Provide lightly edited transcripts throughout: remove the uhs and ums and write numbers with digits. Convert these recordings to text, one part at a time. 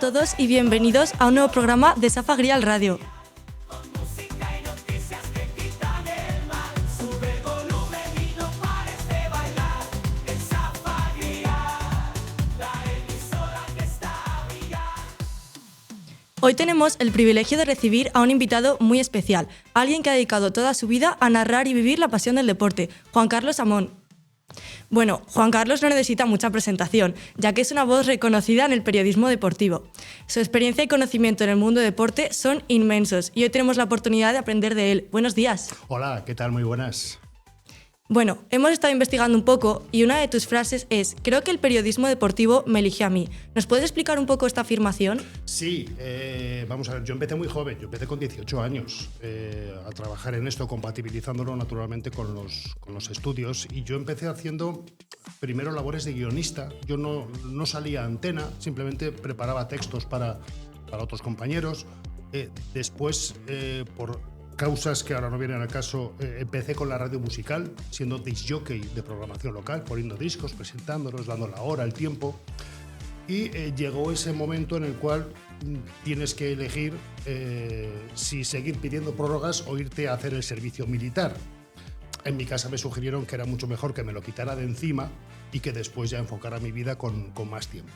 todos y bienvenidos a un nuevo programa de Safa Grial Radio. Hoy tenemos el privilegio de recibir a un invitado muy especial, alguien que ha dedicado toda su vida a narrar y vivir la pasión del deporte, Juan Carlos Amón. Bueno, Juan Carlos no necesita mucha presentación, ya que es una voz reconocida en el periodismo deportivo. Su experiencia y conocimiento en el mundo del deporte son inmensos y hoy tenemos la oportunidad de aprender de él. Buenos días. Hola, ¿qué tal? Muy buenas. Bueno, hemos estado investigando un poco y una de tus frases es: creo que el periodismo deportivo me eligió a mí. ¿Nos puedes explicar un poco esta afirmación? Sí, vamos a ver, yo empecé muy joven, yo empecé con 18 años a trabajar en esto, compatibilizándolo naturalmente con los estudios, y yo empecé haciendo primero labores de guionista. Yo no salía a antena, simplemente preparaba textos para otros compañeros. Después, por causas que ahora no vienen al caso, empecé con la radio musical, siendo disc jockey de programación local, poniendo discos, presentándolos, dando la hora, el tiempo. Y llegó ese momento en el cual tienes que elegir si seguir pidiendo prórrogas o irte a hacer el servicio militar. En mi casa me sugirieron que era mucho mejor que me lo quitara de encima y que después ya enfocara mi vida con más tiempo.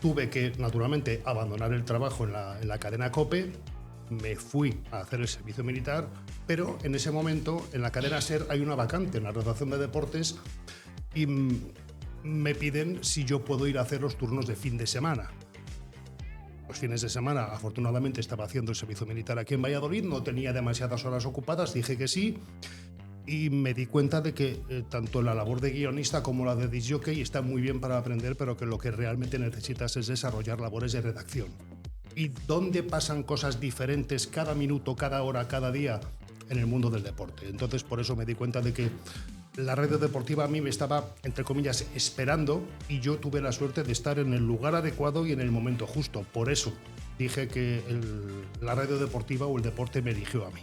Tuve que, naturalmente, abandonar el trabajo en la cadena COPE. Me fui a hacer el servicio militar, pero en ese momento en la cadena SER hay una vacante en la redacción de deportes y me piden si yo puedo ir a hacer los turnos de fin de semana. Los fines de semana, afortunadamente, estaba haciendo el servicio militar aquí en Valladolid, no tenía demasiadas horas ocupadas, dije que sí, y me di cuenta de que tanto la labor de guionista como la de disc jockey está muy bien para aprender, pero que lo que realmente necesitas es desarrollar labores de redacción. Y dónde pasan cosas diferentes cada minuto, cada hora, cada día en el mundo del deporte. Entonces, por eso me di cuenta de que la radio deportiva a mí me estaba, entre comillas, esperando, y yo tuve la suerte de estar en el lugar adecuado y en el momento justo. Por eso dije que la radio deportiva o el deporte me eligió a mí.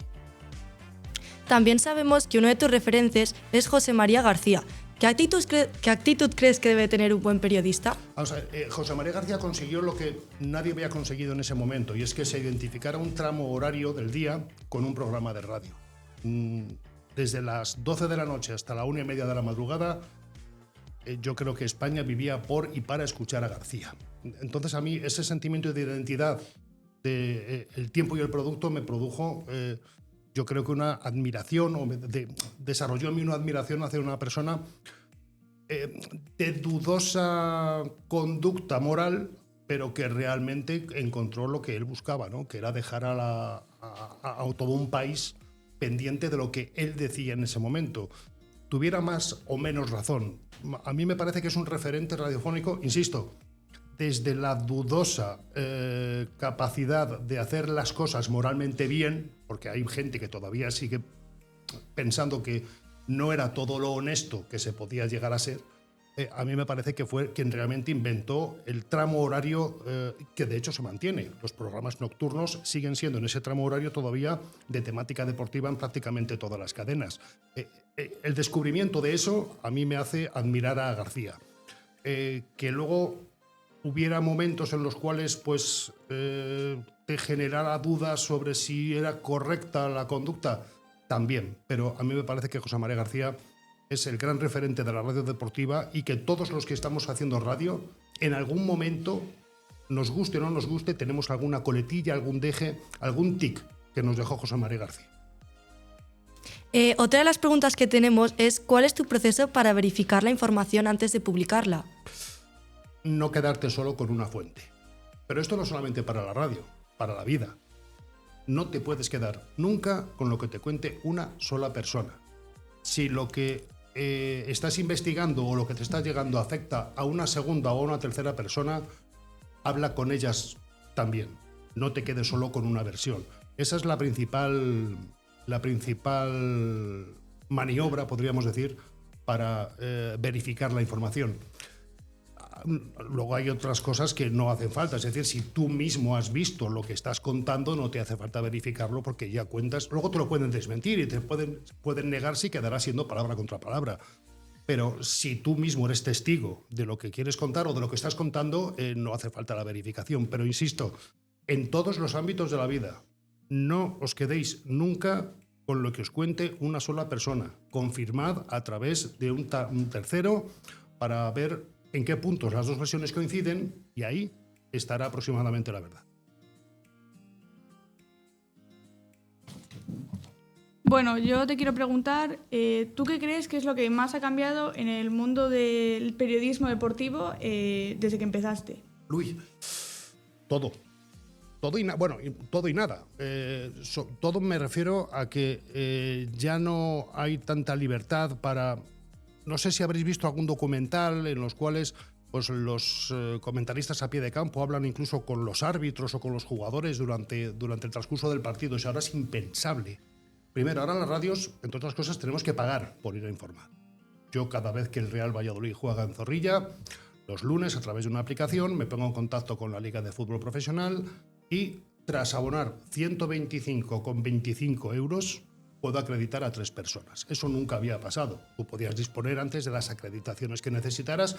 También sabemos que uno de tus referentes es José María García. ¿Qué actitud crees que debe tener un buen periodista? Vamos a ver, José María García consiguió lo que nadie había conseguido en ese momento, y es que se identificara un tramo horario del día con un programa de radio. Desde las 12 de la noche hasta la 1:30 de la madrugada, yo creo que España vivía por y para escuchar a García. Entonces, a mí ese sentimiento de identidad del tiempo y el producto me produjo, yo creo que una admiración, o desarrolló en mí una admiración hacia una persona de dudosa conducta moral, pero que realmente encontró lo que él buscaba, ¿no? Que era dejar a todo un país pendiente de lo que él decía en ese momento. Tuviera más o menos razón. A mí me parece que es un referente radiofónico, insisto, desde la dudosa capacidad de hacer las cosas moralmente bien, porque hay gente que todavía sigue pensando que no era todo lo honesto que se podía llegar a ser. A mí me parece que fue quien realmente inventó el tramo horario que de hecho se mantiene. Los programas nocturnos siguen siendo en ese tramo horario todavía de temática deportiva en prácticamente todas las cadenas. El descubrimiento de eso a mí me hace admirar a García. Que luego hubiera momentos en los cuales pues, te generara dudas sobre si era correcta la conducta, también. Pero a mí me parece que José María García es el gran referente de la radio deportiva, y que todos los que estamos haciendo radio, en algún momento, nos guste o no nos guste, tenemos alguna coletilla, algún deje, algún tic que nos dejó José María García. Otra de las preguntas que tenemos es: ¿cuál es tu proceso para verificar la información antes de publicarla? No quedarte solo con una fuente. Pero esto no solamente para la radio, para la vida. No te puedes quedar nunca con lo que te cuente una sola persona. Si lo que estás investigando o lo que te está llegando afecta a una segunda o a una tercera persona, habla con ellas también. No te quedes solo con una versión. Esa es la principal maniobra, podríamos decir, para verificar la información. Luego hay otras cosas que no hacen falta, es decir, si tú mismo has visto lo que estás contando, no te hace falta verificarlo, porque ya cuentas. Luego te lo pueden desmentir y te pueden negar si quedará siendo palabra contra palabra. Pero si tú mismo eres testigo de lo que quieres contar o de lo que estás contando, no hace falta la verificación. Pero insisto, en todos los ámbitos de la vida, no os quedéis nunca con lo que os cuente una sola persona. Confirmad a través de un tercero para ver en qué puntos las dos versiones coinciden y ahí estará aproximadamente la verdad. Bueno, yo te quiero preguntar, ¿tú qué crees que es lo que más ha cambiado en el mundo del periodismo deportivo desde que empezaste? Luis, todo. Todo y, todo y nada. Todo me refiero a que ya no hay tanta libertad para... No sé si habréis visto algún documental en los cuales pues, los comentaristas a pie de campo hablan incluso con los árbitros o con los jugadores durante el transcurso del partido. Eso ahora es impensable. Primero, ahora en las radios, entre otras cosas, tenemos que pagar por ir a informar. Yo cada vez que el Real Valladolid juega en Zorrilla, los lunes a través de una aplicación me pongo en contacto con la Liga de Fútbol Profesional y tras abonar 125,25 euros puedo acreditar a 3 personas. Eso nunca había pasado. Tú podías disponer antes de las acreditaciones que necesitaras,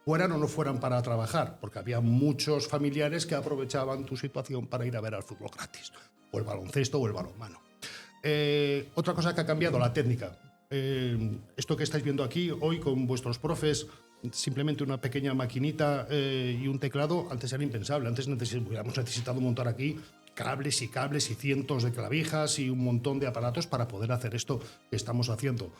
fueran o no fueran para trabajar, porque había muchos familiares que aprovechaban tu situación para ir a ver al fútbol gratis, o el baloncesto o el balonmano. Otra cosa que ha cambiado, la técnica. Esto que estáis viendo aquí hoy con vuestros profes, simplemente una pequeña maquinita y un teclado, antes era impensable. Antes hubiéramos necesitado montar aquí cables y cables y cientos de clavijas y un montón de aparatos para poder hacer esto que estamos haciendo.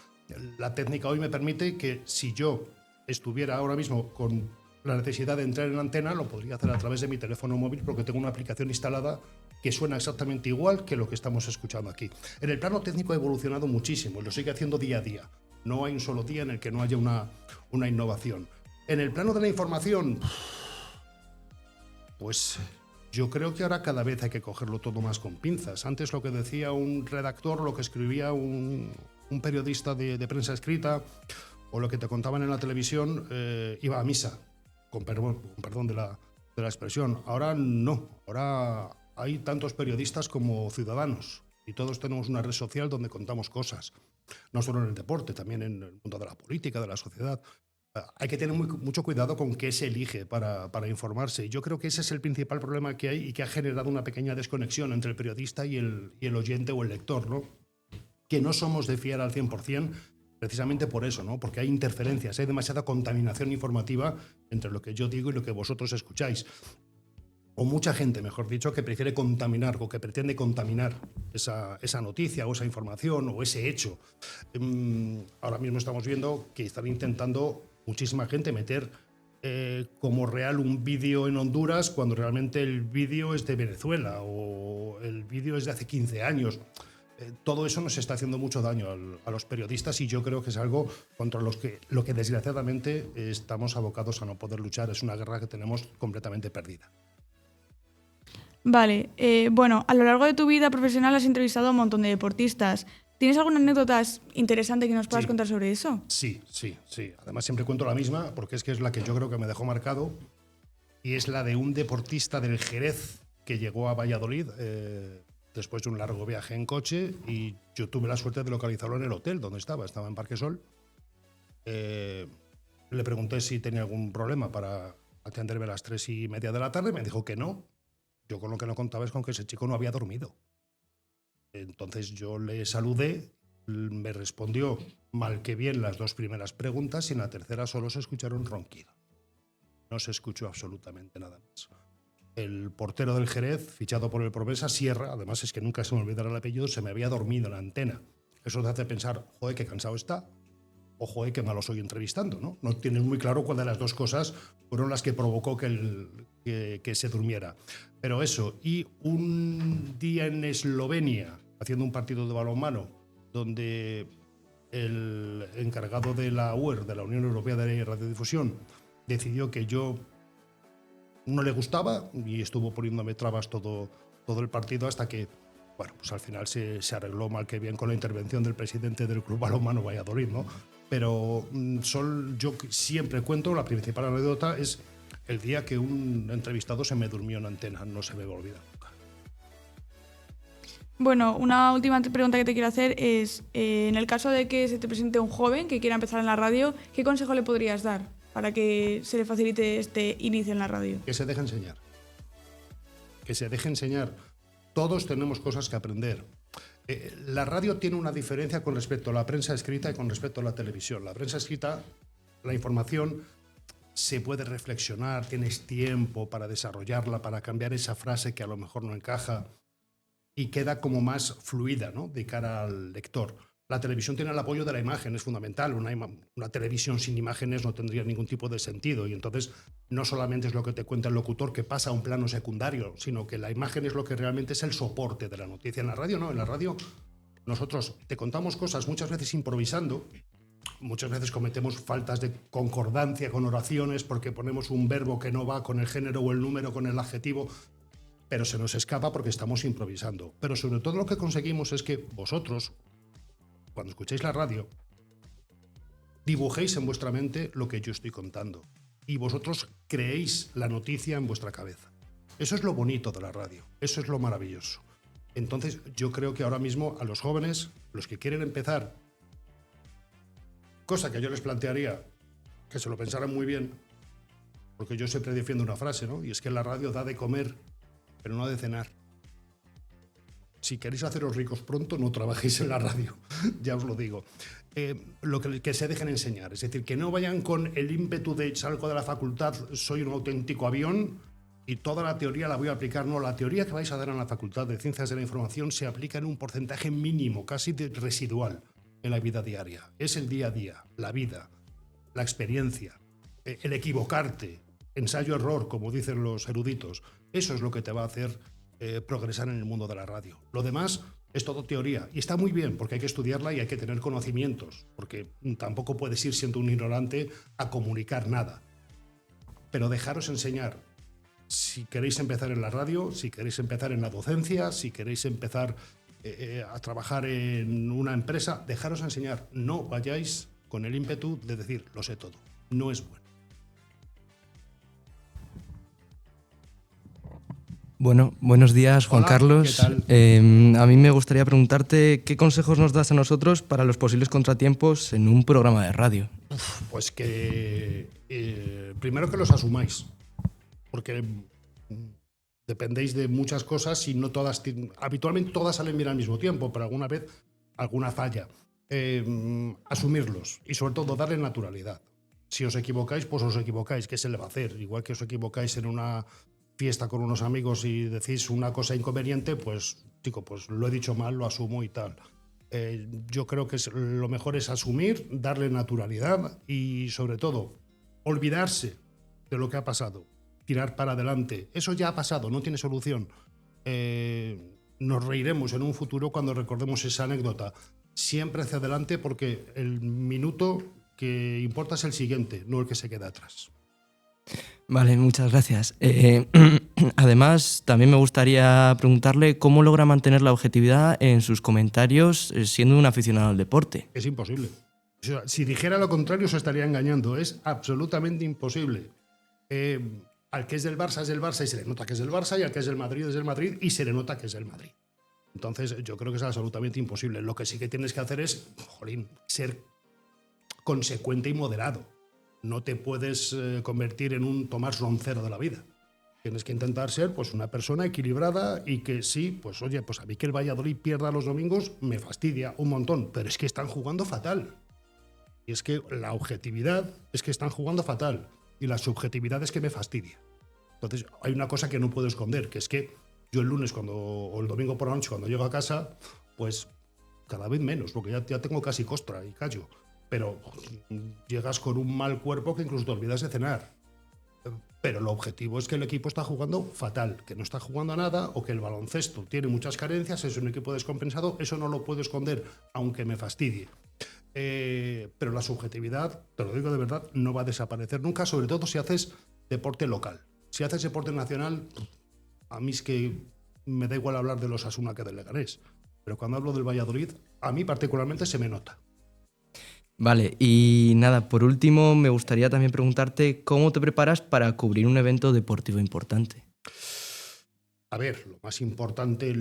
La técnica hoy me permite que si yo estuviera ahora mismo con la necesidad de entrar en la antena, lo podría hacer a través de mi teléfono móvil porque tengo una aplicación instalada que suena exactamente igual que lo que estamos escuchando aquí. En el plano técnico ha evolucionado muchísimo y lo sigue haciendo día a día. No hay un solo día en el que no haya una innovación. En el plano de la información, pues yo creo que ahora cada vez hay que cogerlo todo más con pinzas. Antes lo que decía un redactor, lo que escribía un periodista de prensa escrita o lo que te contaban en la televisión, iba a misa, con perdón de la expresión. Ahora no, ahora hay tantos periodistas como ciudadanos y todos tenemos una red social donde contamos cosas, no solo en el deporte, también en el mundo de la política, de la sociedad. Hay que tener mucho cuidado con qué se elige para informarse. Yo creo que ese es el principal problema que hay y que ha generado una pequeña desconexión entre el periodista y el oyente o el lector, ¿no? Que no somos de fiar al 100%, precisamente por eso, ¿no? Porque hay interferencias, hay demasiada contaminación informativa entre lo que yo digo y lo que vosotros escucháis. O mucha gente, mejor dicho, que prefiere contaminar o que pretende contaminar esa noticia o esa información o ese hecho. Ahora mismo estamos viendo que están intentando muchísima gente meter como real un vídeo en Honduras cuando realmente el vídeo es de Venezuela o el vídeo es de hace 15 años. Todo eso nos está haciendo mucho daño a los periodistas y yo creo que es algo contra lo que desgraciadamente estamos abocados a no poder luchar. Es una guerra que tenemos completamente perdida. Vale, bueno, a lo largo de tu vida profesional has entrevistado a un montón de deportistas. ¿Tienes alguna anécdota interesante que nos puedas contar sobre eso? Sí. Además siempre cuento la misma porque es que es la que yo creo que me dejó marcado y es la de un deportista del Jerez que llegó a Valladolid después de un largo viaje en coche y yo tuve la suerte de localizarlo en el hotel donde estaba en Parque Sol. Le pregunté si tenía algún problema para atenderme a las 3:30 de la tarde, me dijo que no. Yo con lo que no contaba es con que ese chico no había dormido. Entonces yo le saludé, me respondió mal que bien las 2 primeras preguntas y en la tercera solo se escucharon ronquidos. No se escuchó absolutamente nada más. El portero del Jerez, fichado por el Promesa, Sierra, además es que nunca se me olvidará el apellido, se me había dormido en la antena. Eso te hace pensar, joder, qué cansado está, o joder, qué malo soy entrevistando, ¿no? No tienes muy claro cuál de las dos cosas fueron las que provocó que se durmiera. Pero eso, y un día en Eslovenia, haciendo un partido de balonmano, donde el encargado de la UER, de la Unión Europea de Radiodifusión, decidió que yo no le gustaba y estuvo poniéndome trabas todo el partido hasta que, bueno, pues al final se arregló mal que bien con la intervención del presidente del Club Balonmano Valladolid, ¿no? Pero yo siempre cuento, la principal anécdota es el día que un entrevistado se me durmió en antena, no se me va a olvidar nunca. Bueno, una última pregunta que te quiero hacer es, en el caso de que se te presente un joven que quiera empezar en la radio, ¿qué consejo le podrías dar para que se le facilite este inicio en la radio? Que se deje enseñar. Que se deje enseñar. Todos tenemos cosas que aprender. La radio tiene una diferencia con respecto a la prensa escrita y con respecto a la televisión. La prensa escrita, la información se puede reflexionar, tienes tiempo para desarrollarla, para cambiar esa frase que a lo mejor no encaja y queda como más fluida, ¿no?, de cara al lector. La televisión tiene el apoyo de la imagen, es fundamental. Una televisión sin imágenes no tendría ningún tipo de sentido y entonces no solamente es lo que te cuenta el locutor que pasa a un plano secundario, sino que la imagen es lo que realmente es el soporte de la noticia. En la radio no, en la radio nosotros te contamos cosas muchas veces improvisando, muchas veces cometemos faltas de concordancia con oraciones porque ponemos un verbo que no va con el género o el número con el adjetivo, pero se nos escapa porque estamos improvisando. Pero sobre todo lo que conseguimos es que vosotros, cuando escuchéis la radio, dibujéis en vuestra mente lo que yo estoy contando y vosotros creéis la noticia en vuestra cabeza. Eso es lo bonito de la radio, eso es lo maravilloso. Entonces yo creo que ahora mismo a los jóvenes, los que quieren empezar, cosa que yo les plantearía, que se lo pensaran muy bien, porque yo siempre defiendo una frase, ¿no? Y es que la radio da de comer, pero no de cenar. Si queréis haceros ricos pronto, no trabajéis en la radio, ya os lo digo. Que se dejen enseñar, es decir, que no vayan con el ímpetu de salgo de la facultad, soy un auténtico avión y toda la teoría la voy a aplicar. No, la teoría que vais a dar en la Facultad de Ciencias de la Información se aplica en un porcentaje mínimo, casi residual, en la vida diaria. Es el día a día, la vida, la experiencia, el equivocarte, ensayo-error, como dicen los eruditos. Eso es lo que te va a hacer progresar en el mundo de la radio. Lo demás es todo teoría y está muy bien porque hay que estudiarla y hay que tener conocimientos, porque tampoco puedes ir siendo un ignorante a comunicar nada. Pero dejaros enseñar. Si queréis empezar en la radio, si queréis empezar en la docencia, si queréis empezar a trabajar en una empresa, dejaros enseñar. No vayáis con el ímpetu de decir lo sé todo. No es bueno. Bueno, buenos días, Juan Hola, Carlos. ¿qué tal? A mí me gustaría preguntarte qué consejos nos das a nosotros para los posibles contratiempos en un programa de radio. Pues que primero que los asumáis, porque dependéis de muchas cosas y no todas, habitualmente todas salen bien al mismo tiempo, pero alguna vez alguna falla. Asumirlos y sobre todo darle naturalidad. Si os equivocáis, pues os equivocáis, ¿qué se le va a hacer? Igual que os equivocáis en una fiesta con unos amigos y decís una cosa inconveniente, pues chico, pues lo he dicho mal, lo asumo y tal. Yo creo que lo mejor es asumir, darle naturalidad y sobre todo olvidarse de lo que ha pasado, tirar para adelante. Eso ya ha pasado, no tiene solución. Nos reiremos en un futuro cuando recordemos esa anécdota. Siempre hacia adelante porque el minuto que importa es el siguiente, no el que se queda atrás. Vale, muchas gracias. Además, también me gustaría preguntarle cómo logra mantener la objetividad en sus comentarios siendo un aficionado al deporte. Es imposible. O sea, si dijera lo contrario, se estaría engañando. Es absolutamente imposible. Al que es del Barça es del Barça y se le nota que es del Barça, y al que es del Madrid es del Madrid y se le nota que es del Madrid. Entonces, yo creo que es absolutamente imposible. Lo que sí que tienes que hacer es, ser consecuente y moderado. No te puedes convertir en un Tomás Roncero de la vida. Tienes que intentar ser pues, una persona equilibrada y que sí, pues oye, pues a mí que el Valladolid pierda los domingos me fastidia un montón, pero es que están jugando fatal. Y es que la objetividad es que están jugando fatal y la subjetividad es que me fastidia. Entonces hay una cosa que no puedo esconder, que es que yo el lunes o el domingo por la noche cuando llego a casa, pues cada vez menos, porque ya tengo casi costra y callo. Pero llegas con un mal cuerpo que incluso te olvidas de cenar. Pero el objetivo es que el equipo está jugando fatal, que no está jugando a nada o que el baloncesto tiene muchas carencias, es un equipo descompensado, eso no lo puedo esconder, aunque me fastidie. Pero la subjetividad, te lo digo de verdad, no va a desaparecer nunca, sobre todo si haces deporte local. Si haces deporte nacional, a mí es que me da igual hablar de los Osasuna que del Leganés. Pero cuando hablo del Valladolid, a mí particularmente se me nota. Vale, y nada, por último me gustaría también preguntarte cómo te preparas para cubrir un evento deportivo importante. A ver, lo más importante,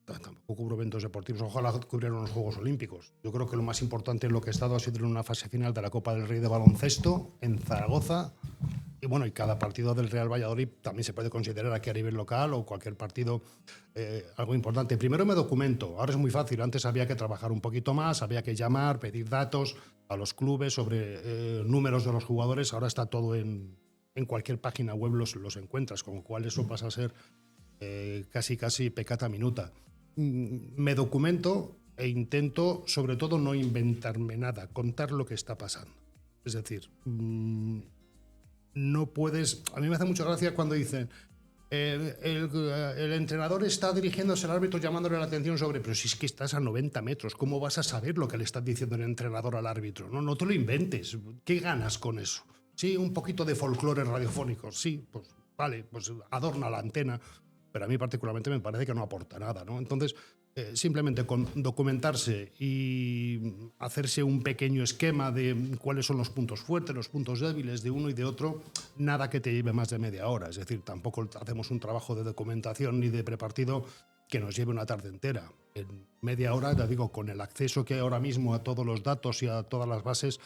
tampoco cubro eventos deportivos, ojalá cubrieran los Juegos Olímpicos. Yo creo que lo más importante en lo que he estado ha sido en una fase final de la Copa del Rey de baloncesto en Zaragoza. Y bueno, y cada partido del Real Valladolid también se puede considerar aquí a nivel local o cualquier partido algo importante. Primero me documento, ahora es muy fácil, antes había que trabajar un poquito más, había que llamar, pedir datos a los clubes sobre números de los jugadores, ahora está todo en cualquier página web los encuentras, con lo cual eso pasa a ser casi peccata minuta. Me documento e intento sobre todo no inventarme nada, contar lo que está pasando. Es decir, no puedes... A mí me hace mucha gracia cuando dicen el entrenador está dirigiéndose al árbitro llamándole la atención sobre, pero si es que estás a 90 metros, ¿cómo vas a saber lo que le está diciendo el entrenador al árbitro? No te lo inventes. ¿Qué ganas con eso? Sí, un poquito de folclore radiofónico, sí, pues vale, pues adorna la antena, pero a mí particularmente me parece que no aporta nada, ¿no? Entonces, simplemente con documentarse y hacerse un pequeño esquema de cuáles son los puntos fuertes, los puntos débiles de uno y de otro, nada que te lleve más de media hora. Es decir, tampoco hacemos un trabajo de documentación ni de prepartido que nos lleve una tarde entera. En media hora, ya digo, con el acceso que hay ahora mismo a todos los datos y a todas las bases,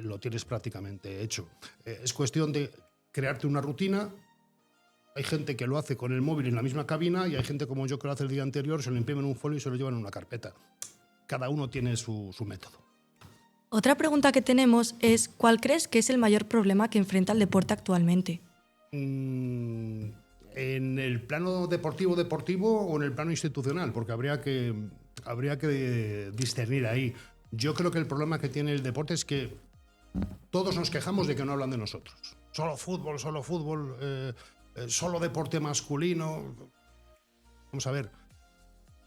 lo tienes prácticamente hecho. Es cuestión de crearte una rutina. Hay gente que lo hace con el móvil en la misma cabina y hay gente como yo que lo hace el día anterior, se lo imprimen en un folio y se lo llevan en una carpeta. Cada uno tiene su método. Otra pregunta que tenemos es, ¿cuál crees que es el mayor problema que enfrenta el deporte actualmente? ¿En el plano deportivo o en el plano institucional? Porque habría que discernir ahí. Yo creo que el problema que tiene el deporte es que todos nos quejamos de que no hablan de nosotros. Solo fútbol, solo deporte masculino. Vamos a ver,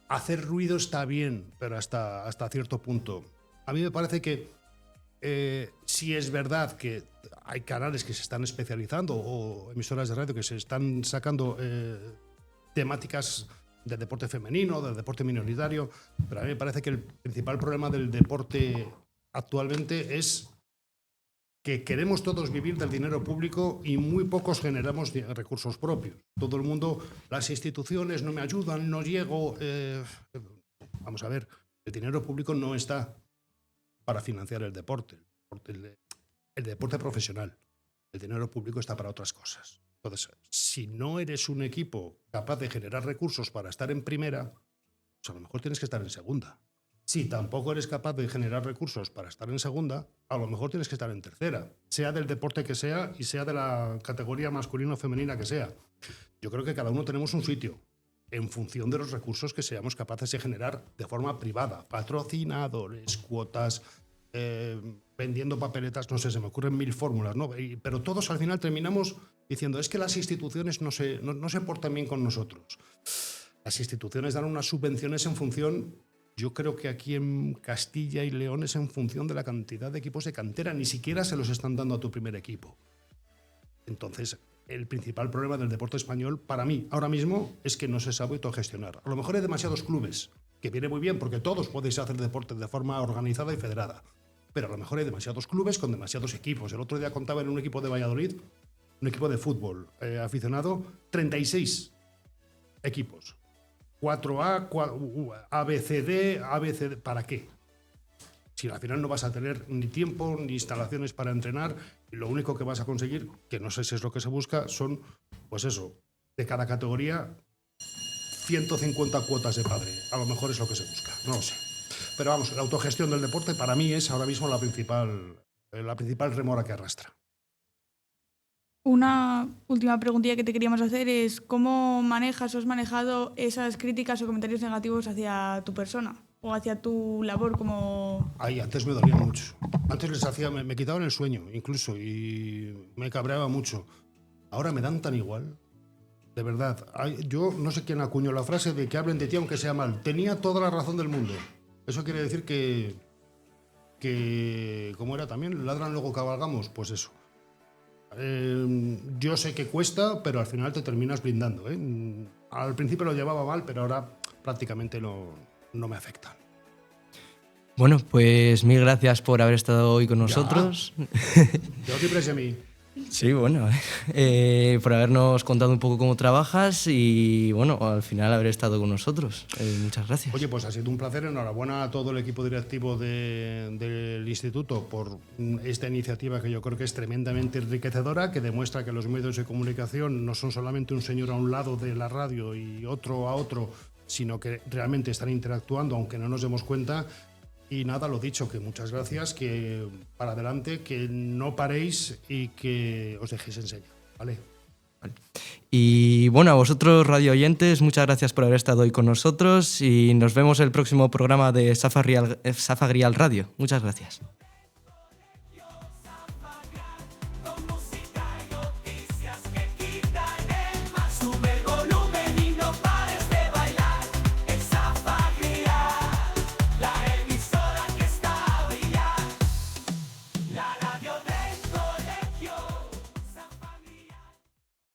hacer ruido está bien, pero hasta cierto punto. A mí me parece que si es verdad que hay canales que se están especializando o emisoras de radio que se están sacando temáticas del deporte femenino, del deporte minoritario, pero a mí me parece que el principal problema del deporte actualmente es que queremos todos vivir del dinero público y muy pocos generamos recursos propios. Todo el mundo, las instituciones no me ayudan, no llego... Vamos a ver, el dinero público no está para financiar el deporte profesional. El dinero público está para otras cosas. Entonces, si no eres un equipo capaz de generar recursos para estar en primera, pues a lo mejor tienes que estar en segunda. Si tampoco eres capaz de generar recursos para estar en segunda, a lo mejor tienes que estar en tercera, sea del deporte que sea y sea de la categoría masculina o femenina que sea. Yo creo que cada uno tenemos un sitio en función de los recursos que seamos capaces de generar de forma privada. Patrocinadores, cuotas, vendiendo papeletas, no sé, se me ocurren 1000 fórmulas, ¿no? Pero todos al final terminamos diciendo, es que las instituciones no se portan bien con nosotros. Las instituciones dan unas subvenciones en función, yo creo que aquí en Castilla y León es en función de la cantidad de equipos de cantera, ni siquiera se los están dando a tu primer equipo. Entonces, el principal problema del deporte español, para mí, ahora mismo, es que no se sabe autogestionar. A lo mejor hay demasiados clubes, que viene muy bien porque todos podéis hacer deporte de forma organizada y federada. Pero a lo mejor hay demasiados clubes con demasiados equipos. El otro día contaba en un equipo de Valladolid, un equipo de fútbol aficionado, 36 equipos. 4A, ABCD, ABCD. ¿Para qué? Si al final no vas a tener ni tiempo ni instalaciones para entrenar y lo único que vas a conseguir, que no sé si es lo que se busca, son, pues eso, de cada categoría 150 cuotas de padre. A lo mejor es lo que se busca, no lo sé. Pero vamos, la autogestión del deporte para mí es ahora mismo la principal remora que arrastra. Una última preguntilla que te queríamos hacer es ¿cómo manejas o has manejado esas críticas o comentarios negativos hacia tu persona o hacia tu labor como...? Ay, antes me dolía mucho. Antes me quitaban el sueño incluso y me cabreaba mucho. Ahora me dan tan igual. De verdad. Yo no sé quién acuñó la frase de que hablen de ti aunque sea mal. Tenía toda la razón del mundo. Eso quiere decir que ¿cómo era también? ¿Ladran luego cabalgamos? Pues eso. Yo sé que cuesta, pero al final te terminas blindando, ¿eh? Al principio lo llevaba mal, pero ahora prácticamente no me afecta. Bueno, pues mil gracias por haber estado hoy con nosotros. Yo siempre sé a mí. Sí, bueno, por habernos contado un poco cómo trabajas y, bueno, al final haber estado con nosotros. Muchas gracias. Oye, pues ha sido un placer. Enhorabuena a todo el equipo directivo del instituto por esta iniciativa que yo creo que es tremendamente enriquecedora, que demuestra que los medios de comunicación no son solamente un señor a un lado de la radio y otro a otro, sino que realmente están interactuando, aunque no nos demos cuenta. Y nada, lo dicho, que muchas gracias, que para adelante, que no paréis y que os dejéis enseñar, ¿vale? Y bueno, a vosotros, radio oyentes, muchas gracias por haber estado hoy con nosotros y nos vemos en el próximo programa de Safa Grial Radio. Muchas gracias.